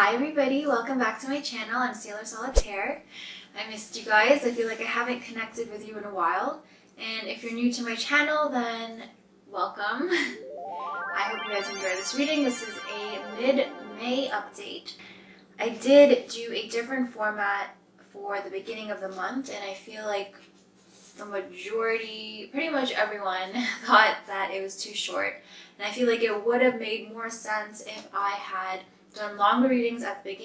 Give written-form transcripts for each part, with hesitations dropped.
Hi everybody, welcome back to my channel. I'm Sailor Solitaire. I missed you guys. I feel like I haven't connected with you in a while. And if you're new to my channel, then welcome. I hope you guys enjoy this reading. This is a mid-May update. I did do a different format for the beginning of the month, and I feel like the majority, pretty much everyone, thought that it was too short. And I feel like it would have made more sense if I had done longer readings at the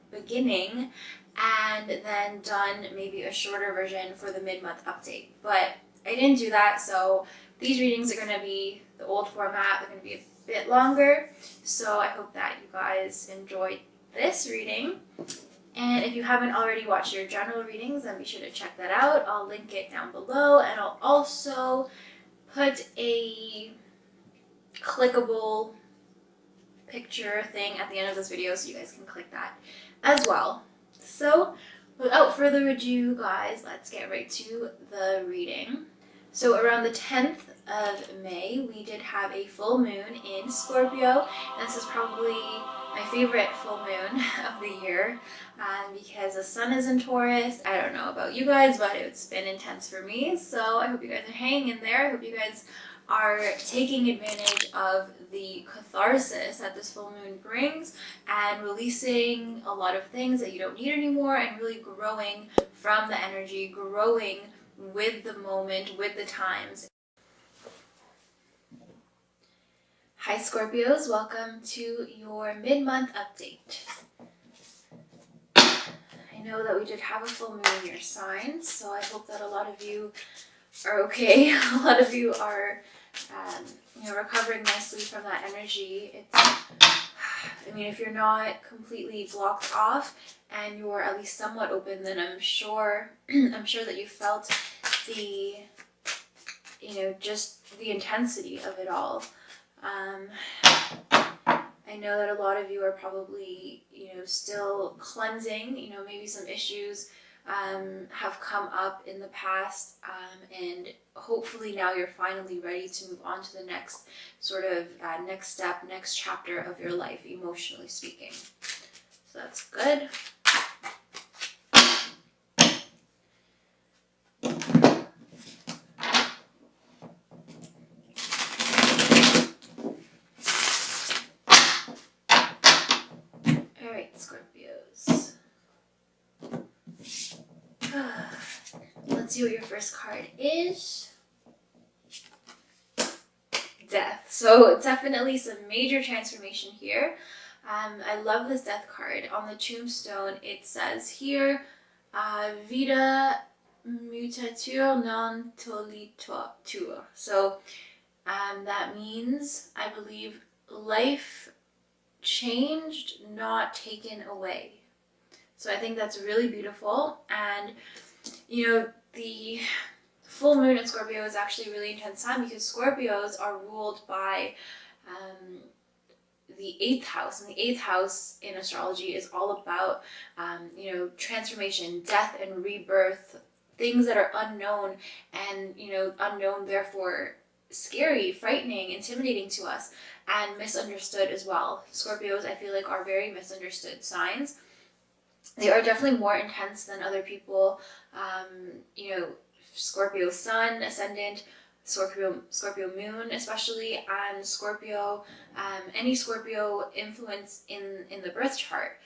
beginning and then done maybe a shorter version for the mid-month update. But I didn't do that, so these readings are going to be the old format. They're going to be a bit longer, so I hope that you guys enjoyed this reading. And if you haven't already watched your general readings, then be sure to check that out. I'll link it down below, and I'll also put a clickable picture thing at the end of this video so you guys can click that as well. So without further ado, guys, let's get right to the reading. So around the 10th of May, we did have a full moon in Scorpio, and this is probably my favorite full moon of the year because the sun is in Taurus. I don't know about you guys, but it's been intense for me, so I hope you guys are hanging in there. I hope you guys are taking advantage of the catharsis that this full moon brings and releasing a lot of things that you don't need anymore and really growing from the energy, growing with the moment, with the times. Hi Scorpios, welcome to your mid-month update. I know that we did have a full moon in your sign, so I hope that a lot of you are okay. A lot of you are recovering nicely from that energy. If you're not completely blocked off and you're at least somewhat open, then I'm sure that you felt the, just the intensity of it all. I know that a lot of you are probably, still cleansing, maybe some issues have come up in the past, and hopefully now you're finally ready to move on to the next sort of next step, next chapter of your life, emotionally speaking. So that's good. Alright, Scorpios. Let's see what your first card is. Death. So definitely some major transformation here. I love this death card. On the tombstone, it says here, Vida mutatur non tolitur. So that means, I believe, life changed, not taken away. So I think that's really beautiful. And, the full moon in Scorpio is actually a really intense time because Scorpios are ruled by the 8th house. And the 8th house in astrology is all about, transformation, death and rebirth, things that are unknown and, unknown, therefore scary, frightening, intimidating to us, and misunderstood as well. Scorpios, I feel like, are very misunderstood signs. They are definitely more intense than other people. Scorpio sun, ascendant, Scorpio moon especially, and Scorpio, any Scorpio influence in the birth chart.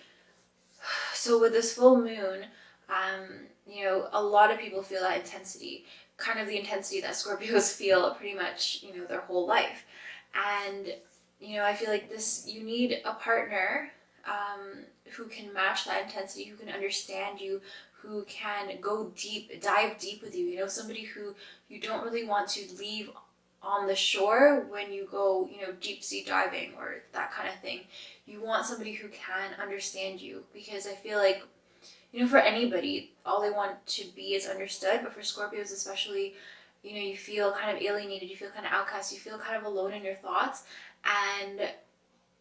So with this full moon, a lot of people feel that intensity, kind of the intensity that Scorpios feel pretty much, their whole life. And, I feel like you need a partner who can match that intensity, who can understand you, who can go deep, dive deep with you, somebody who you don't really want to leave on the shore when you go, deep sea diving or that kind of thing. You want somebody who can understand you, because I feel like, for anybody, all they want to be is understood, but for Scorpios especially, you feel kind of alienated, you feel kind of outcast, you feel kind of alone in your thoughts, and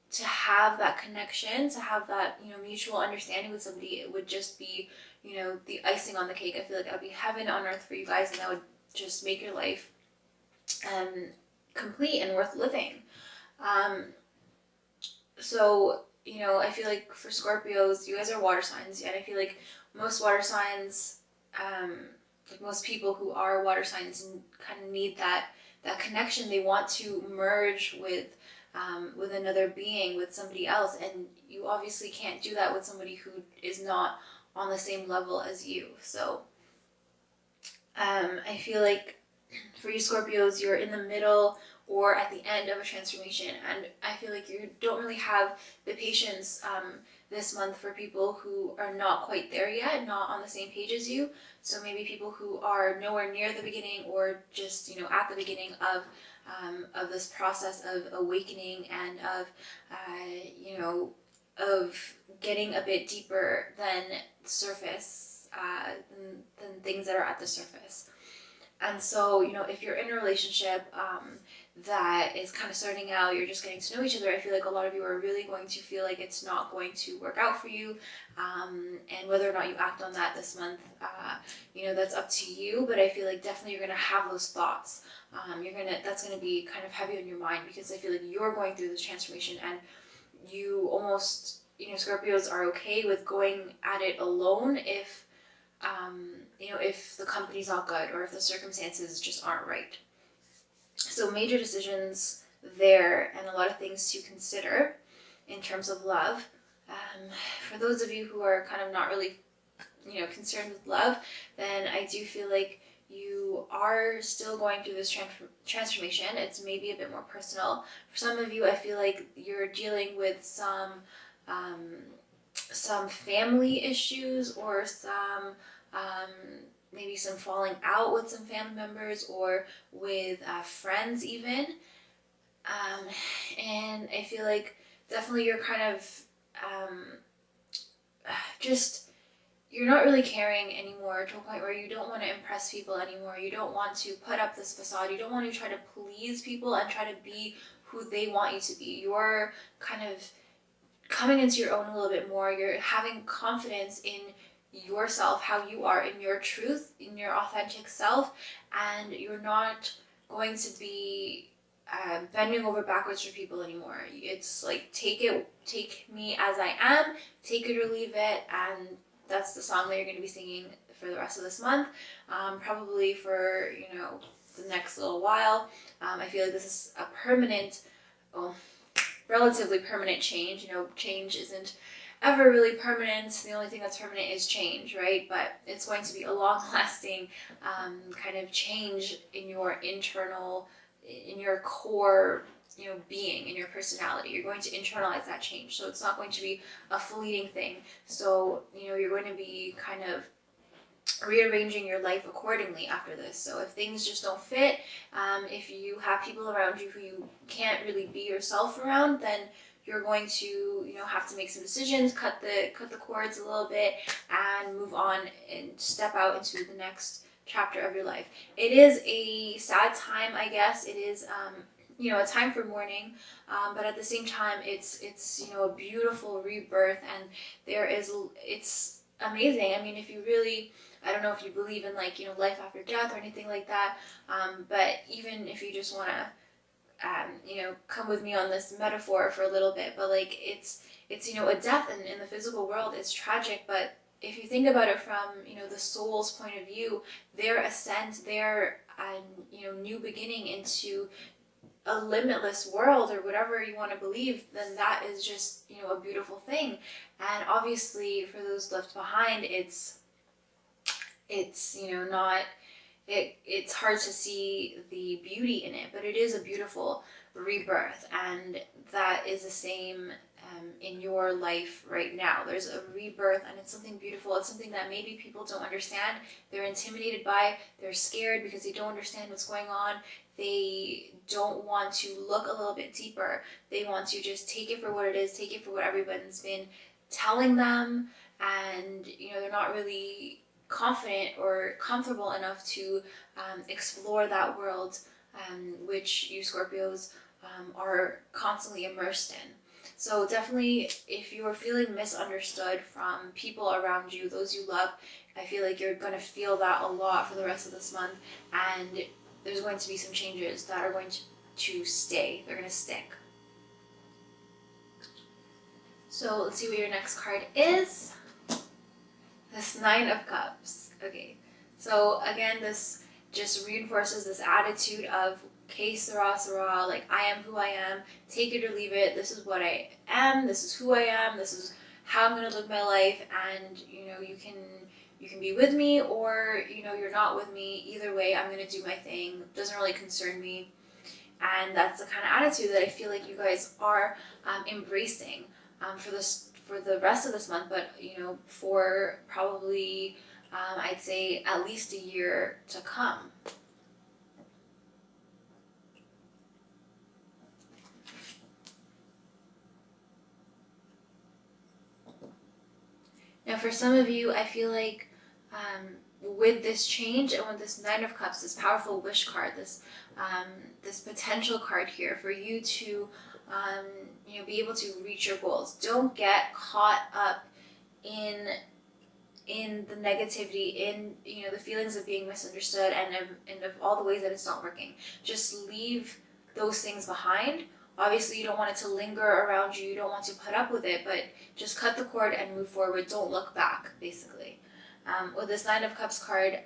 to have that connection, to have that, mutual understanding with somebody, it would just be, the icing on the cake. I feel like that would be heaven on earth for you guys, and that would just make your life complete and worth living. So you know, I feel like for Scorpios, you guys are water signs, and I feel like most water signs, like most people who are water signs, kind of need that connection. They want to merge with another being, with somebody else, and you obviously can't do that with somebody who is not on the same level as you. So I feel like for you Scorpios, you're in the middle or at the end of a transformation, and I feel like you don't really have the patience this month for people who are not quite there yet, not on the same page as you. So maybe people who are nowhere near the beginning, or just, you know, at the beginning of this process of awakening and of you know, of getting a bit deeper than surface, than things that are at the surface. And so, you know, if you're in a relationship that is kind of starting out, you're just getting to know each other, I feel like a lot of you are really going to feel like it's not going to work out for you. And whether or not you act on that this month, you know, that's up to you. But I feel like definitely you're going to have those thoughts. That's going to be kind of heavy on your mind, because I feel like you're going through this transformation, and you almost, you know, Scorpios are okay with going at it alone if you know, if the company's not good, or if the circumstances just aren't right. So major decisions there, and a lot of things to consider in terms of love. For those of you who are kind of not really, you know, concerned with love, then I do feel like you are still going through this transformation. It's maybe a bit more personal. For some of you, I feel like you're dealing with some family issues, or maybe some falling out with some family members, or with friends even. And I feel like definitely you're kind of just, you're not really caring anymore, to a point where you don't want to impress people anymore. You don't want to put up this facade. You don't want to try to please people and try to be who they want you to be. You're kind of coming into your own a little bit more. You're having confidence in yourself, how you are, in your truth, in your authentic self, and you're not going to be bending over backwards for people anymore. It's like, take me as I am, take it or leave it. And that's the song that you're going to be singing for the rest of this month, probably for, you know, the next little while. I feel like this is a permanent, relatively permanent change. You know, change isn't ever really permanent. The only thing that's permanent is change, right? But it's going to be a long-lasting kind of change in your internal, in your core, you know, being, in your personality. You're going to internalize that change, so it's not going to be a fleeting thing. So, you know, you're going to be kind of rearranging your life accordingly after this. So if things just don't fit, if you have people around you who you can't really be yourself around, then you're going to, you know, have to make some decisions, cut the cords a little bit, and move on and step out into the next chapter of your life. It is a sad time, I guess. It is, you know, a time for mourning, but at the same time, it's you know, a beautiful rebirth, and it's amazing. I mean, if you really, I don't know if you believe in, like, you know, life after death or anything like that, but even if you just want to, you know, come with me on this metaphor for a little bit, but like, it's you know, a death in the physical world is tragic, but if you think about it from, you know, the soul's point of view, their ascent, their you know, new beginning into a limitless world, or whatever you want to believe, then that is just, you know, a beautiful thing. And obviously for those left behind, it's you know, not, it's hard to see the beauty in it, but it is a beautiful rebirth, and that is the same in your life right now. There's a rebirth, and it's something beautiful. It's something that maybe people don't understand. They're intimidated by, they're scared because they don't understand what's going on. They don't want to look a little bit deeper. They want to just take it for what it is, take it for what everyone's been telling them, and, you know, they're not really confident or comfortable enough to explore that world, which you Scorpios are constantly immersed in. So definitely, if you are feeling misunderstood from people around you, those you love, I feel like you're going to feel that a lot for the rest of this month, and there's going to be some changes that are going to stay. They're going to stick. So let's see what your next card is. This Nine of Cups. Okay, so again, this just reinforces this attitude of que sera, sera, like I am who I am, take it or leave it, this is what I am, this is who I am, this is how I'm going to live my life, and you know, you can be with me or you know, you're not with me. Either way, I'm going to do my thing. It doesn't really concern me. And that's the kind of attitude that I feel like you guys are embracing for the rest of this month, but you know, for probably I'd say at least a year to come. Now, for some of you, I feel like with this change and with this Nine of Cups, this powerful wish card, this potential card here for you to you know, be able to reach your goals. Don't get caught up in the negativity, in you know, the feelings of being misunderstood and of all the ways that it's not working. Just leave those things behind. Obviously, you don't want it to linger around you. You don't want to put up with it, but just cut the cord and move forward. Don't look back, basically. With this Nine of Cups card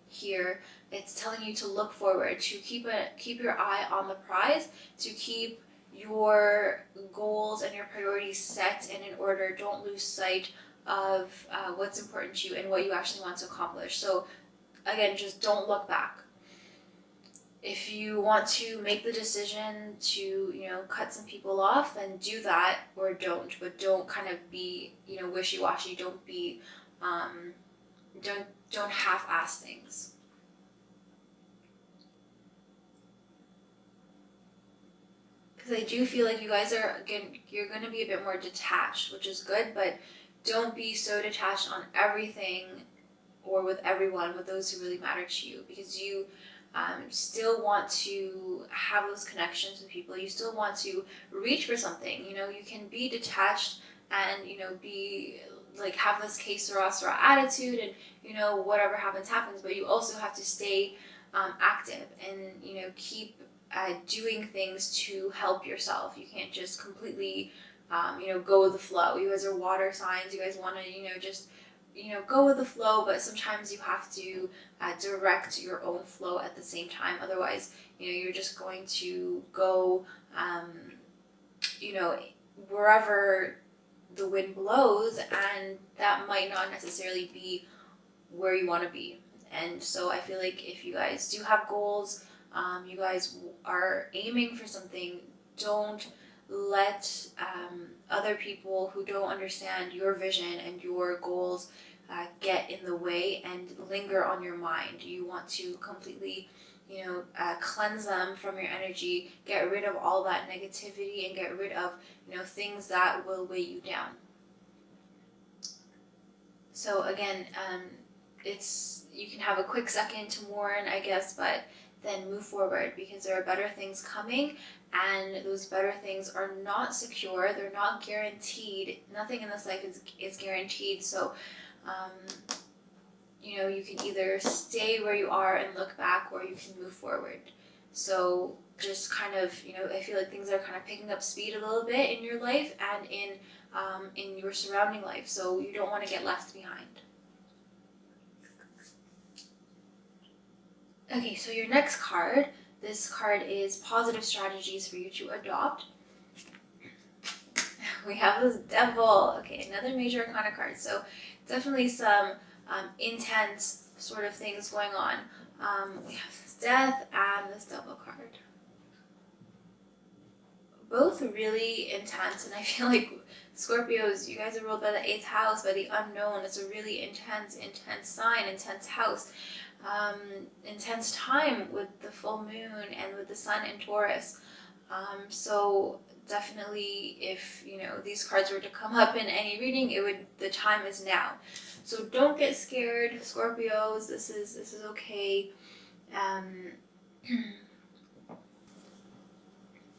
here, it's telling you to look forward, to keep your eye on the prize, to keep your goals and your priorities set and in order. Don't lose sight of what's important to you and what you actually want to accomplish. So again, just don't look back. If you want to make the decision to, you know, cut some people off, then do that, or don't. But don't kind of be, you know, wishy-washy. Don't be, don't half-ass things. Because I do feel like you guys are, again, you're going to be a bit more detached, which is good, but don't be so detached on everything or with everyone, with those who really matter to you, because you still want to have those connections with people. You still want to reach for something. You know, you can be detached and, you know, be like, have this que sera, sera attitude, and, you know, whatever happens, happens, but you also have to stay active and, you know, keep doing things to help yourself. You can't just completely, you know, go with the flow. You guys are water signs. You guys want to, you know, just, you know, go with the flow, but sometimes you have to direct your own flow at the same time. Otherwise, you know, you're just going to go, you know, wherever the wind blows, and that might not necessarily be where you want to be. And so I feel like if you guys do have goals, you guys are aiming for something, don't let other people who don't understand your vision and your goals get in the way and linger on your mind. You want to completely, you know, cleanse them from your energy, get rid of all that negativity, and get rid of, you know, things that will weigh you down. So again, you can have a quick second to mourn, I guess, but then move forward, because there are better things coming, and those better things are not secure. They're not guaranteed. Nothing in this life is guaranteed. So, you know, you can either stay where you are and look back, or you can move forward. So just kind of, you know, I feel like things are kind of picking up speed a little bit in your life and in your surrounding life. So you don't want to get left behind. Okay, so your next card, this card is positive strategies for you to adopt. We have this Devil. Okay, another major arcana card. So definitely some intense sort of things going on. We have this Death and this Devil card. Both really intense, and I feel like Scorpios, you guys are ruled by the 8th house, by the unknown. It's a really intense sign, intense house. Intense time with the full moon and with the sun in Taurus. So definitely, if you know these cards were to come up in any reading, the time is now. So don't get scared, Scorpios. This is okay.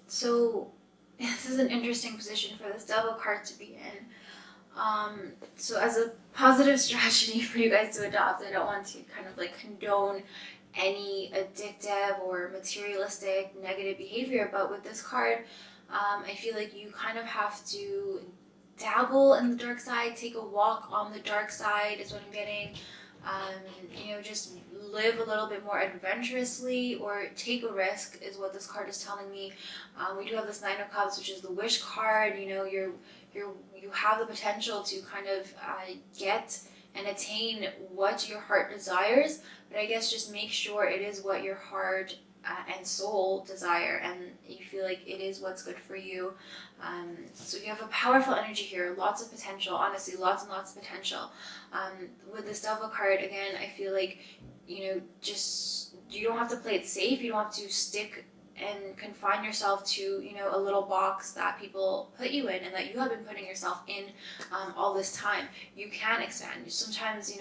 So this is an interesting position for this Devil card to be in. So as a positive strategy for you guys to adopt, I don't want to kind of like condone any addictive or materialistic negative behavior, but with this card, I feel like you kind of have to dabble in the dark side, take a walk on the dark side is what I'm getting. Just live a little bit more adventurously or take a risk is what this card is telling me. We do have this Nine of Cups, which is the wish card. You have the potential to kind of get and attain what your heart desires, but I guess just make sure it is what your heart and soul desire, and you feel like it is what's good for you. So you have a powerful energy here, lots of potential, honestly, lots and lots of potential. With this Devil card, again, I feel like, just, you don't have to play it safe, you don't have to stick and confine yourself to, a little box that people put you in and that you have been putting yourself in all this time. You can expand. Sometimes,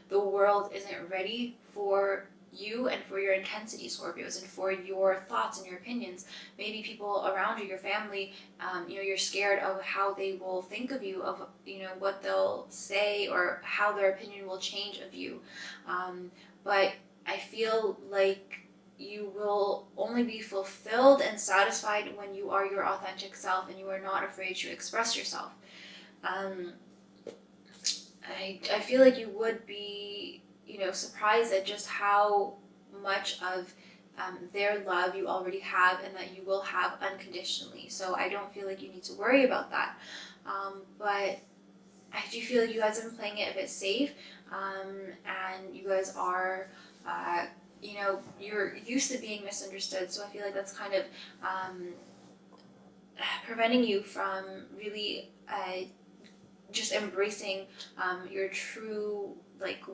the world isn't ready for you and for your intensity, Scorpios, and for your thoughts and your opinions. Maybe people around you, your family, you're scared of how they will think of you, of what they'll say or how their opinion will change of you. But I feel like you will only be fulfilled and satisfied when you are your authentic self and you are not afraid to express yourself. I feel like you would be surprised at just how much of their love you already have and that you will have unconditionally. So I don't feel like you need to worry about that. But I do feel like you guys have been playing it a bit safe, and you guys are, you're used to being misunderstood. So I feel like that's kind of preventing you from really just embracing your true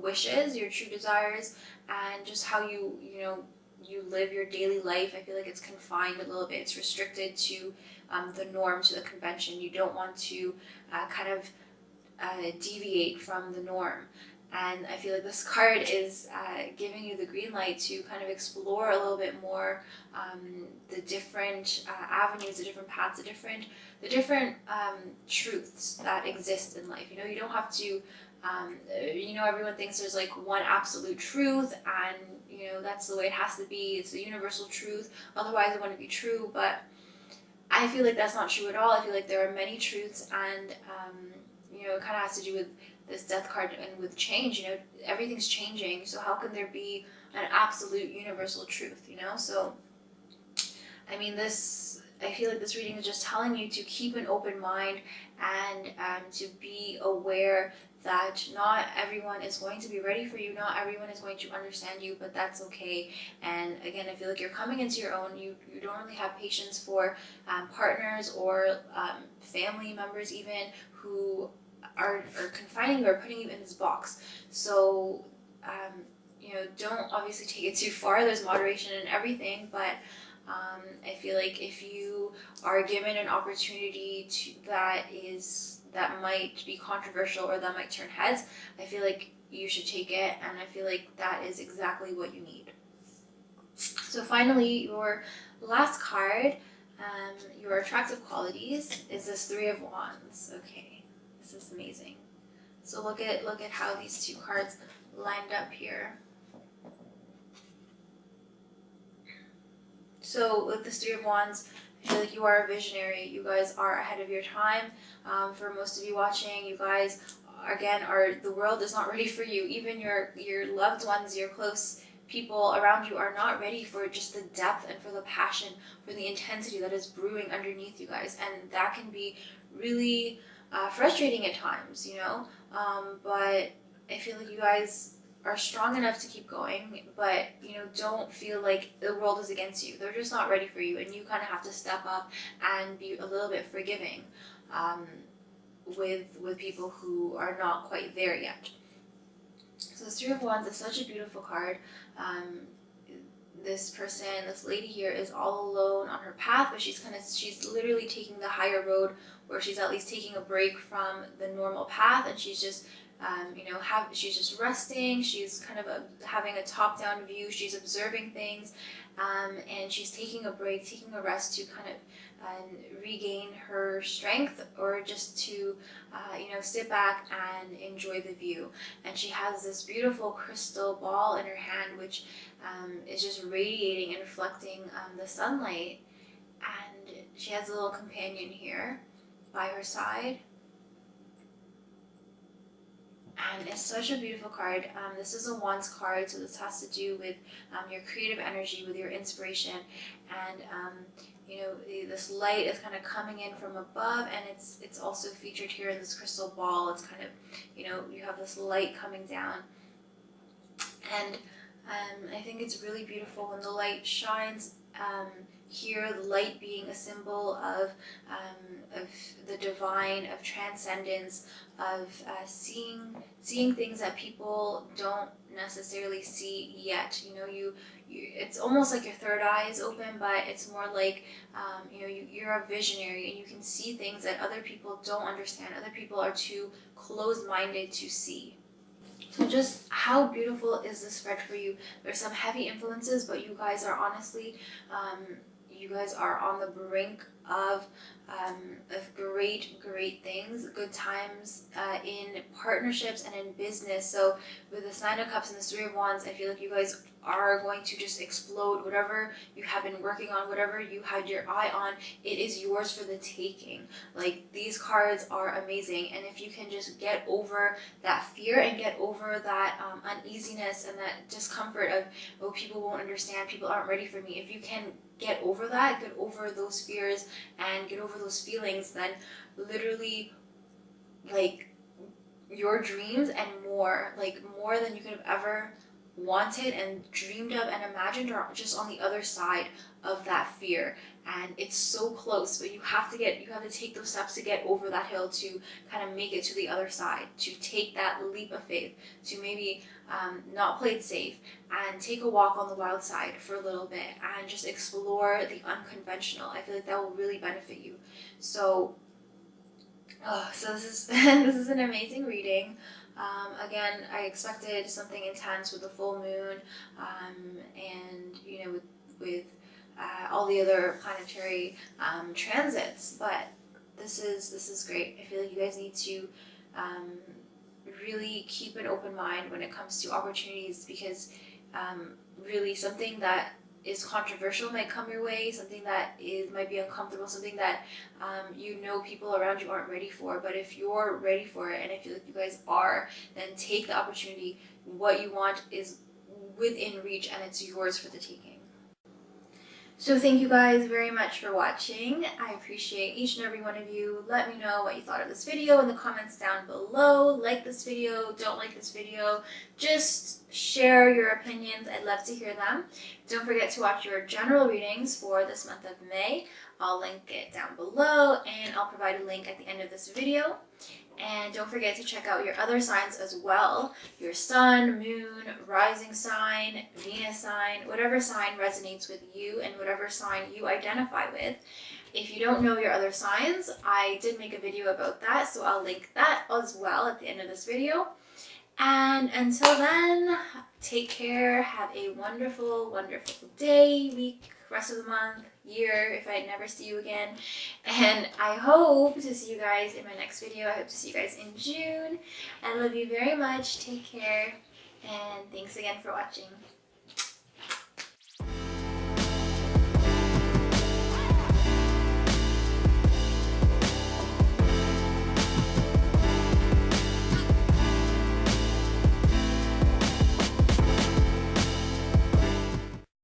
wishes, your true desires, and just how you live your daily life. I feel like it's confined a little bit. It's restricted to the norm, to the convention. You don't want to kind of deviate from the norm. And I feel like this card is giving you the green light to kind of explore a little bit more the different avenues, the different paths, the different truths that exist in life. You don't have to, everyone thinks there's one absolute truth and, that's the way it has to be. It's the universal truth. Otherwise it wouldn't be true. But I feel like that's not true at all. I feel like there are many truths, and, it kind of has to do with this Death card and with change. Everything's changing, so how can there be an absolute universal truth? So I feel like this reading is just telling you to keep an open mind and to be aware that not everyone is going to be ready for you, not everyone is going to understand you, but that's okay. And again, I feel like you're coming into your own. You don't really have patience for partners or family members even who are confining you or putting you in this box. So don't obviously take it too far. There's moderation in everything, but I feel like if you are given an opportunity that might be controversial or that might turn heads, I feel like you should take it, and I feel like that is exactly what you need. So finally, your last card, your attractive qualities, is this Three of Wands. Okay, this is amazing. So look at how these two cards lined up here. So with this Three of Wands, I feel like you are a visionary. You guys are ahead of your time. For most of you watching, you guys, again, the world is not ready for you. Even your loved ones, your close people around you are not ready for just the depth and for the passion, for the intensity that is brewing underneath you guys. And that can be really frustrating at times, but I feel like you guys are strong enough to keep going, but don't feel like the world is against you. They're just not ready for you, and you kind of have to step up and be a little bit forgiving with people who are not quite there yet. So the Three of Wands is such a beautiful card. This lady here is all alone on her path, but she's literally taking the higher road, where she's at least taking a break from the normal path, and she's just she's just resting. She's kind of having a top-down view. She's observing things, and she's taking a break, taking a rest to kind of regain her strength, or just to sit back and enjoy the view. And she has this beautiful crystal ball in her hand, which is just radiating and reflecting the sunlight. And she has a little companion here by her side. And it's such a beautiful card. This is a Wands card, so this has to do with your creative energy, with your inspiration. And you know, this light is kind of coming in from above, and it's also featured here in this crystal ball. It's kind of, you know, you have this light coming down. And I think it's really beautiful when the light shines. Here, the light being a symbol of the divine, of transcendence, of seeing things that people don't necessarily see yet. You know, it's almost like your third eye is open, but it's more like you know, you're a visionary and you can see things that other people don't understand. Other people are too closed-minded to see. So just how beautiful is this spread for you? There's some heavy influences, but you guys are honestly, you guys are on the brink of great things, good times in partnerships and in business. So with this Nine of Cups and this Three of Wands, I feel like you guys are going to just explode. Whatever you have been working on, whatever you had your eye on, it is yours for the taking. Like, these cards are amazing, and if you can just get over that fear and get over that uneasiness and that discomfort of, oh, people won't understand, people aren't ready for me, if you can get over that, get over those fears and get over those feelings, then literally, like, your dreams and more, like more than you could have ever wanted and dreamed of and imagined, are just on the other side of that fear. And it's so close, but you have to take those steps to get over that hill, to kind of make it to the other side, to take that leap of faith, to maybe not play it safe and take a walk on the wild side for a little bit and just explore the unconventional. I feel like that will really benefit you. So so this is this is an amazing reading. Again, I expected something intense with the full moon, and you know, with all the other planetary transits, but this is great. I feel like you guys need to really keep an open mind when it comes to opportunities, because really something that is controversial might come your way, something that might be uncomfortable, something that you know people around you aren't ready for. But if you're ready for it, and I feel like you guys are, then take the opportunity. What you want is within reach, and it's yours for the taking. So thank you guys very much for watching. I appreciate each and every one of you. Let me know what you thought of this video in the comments down below. Like this video, don't like this video. Just share your opinions. I'd love to hear them. Don't forget to watch your general readings for this month of May. I'll link it down below, and I'll provide a link at the end of this video. And don't forget to check out your other signs as well. Your sun, moon, rising sign, Venus sign, whatever sign resonates with you and whatever sign you identify with. If you don't know your other signs, I did make a video about that, so I'll link that as well at the end of this video. And until then, take care, have a wonderful, wonderful day, week, rest of the month, year, if I never see you again. And I hope to see you guys in my next video. I hope to see you guys in June. I love you very much. Take care. And thanks again for watching.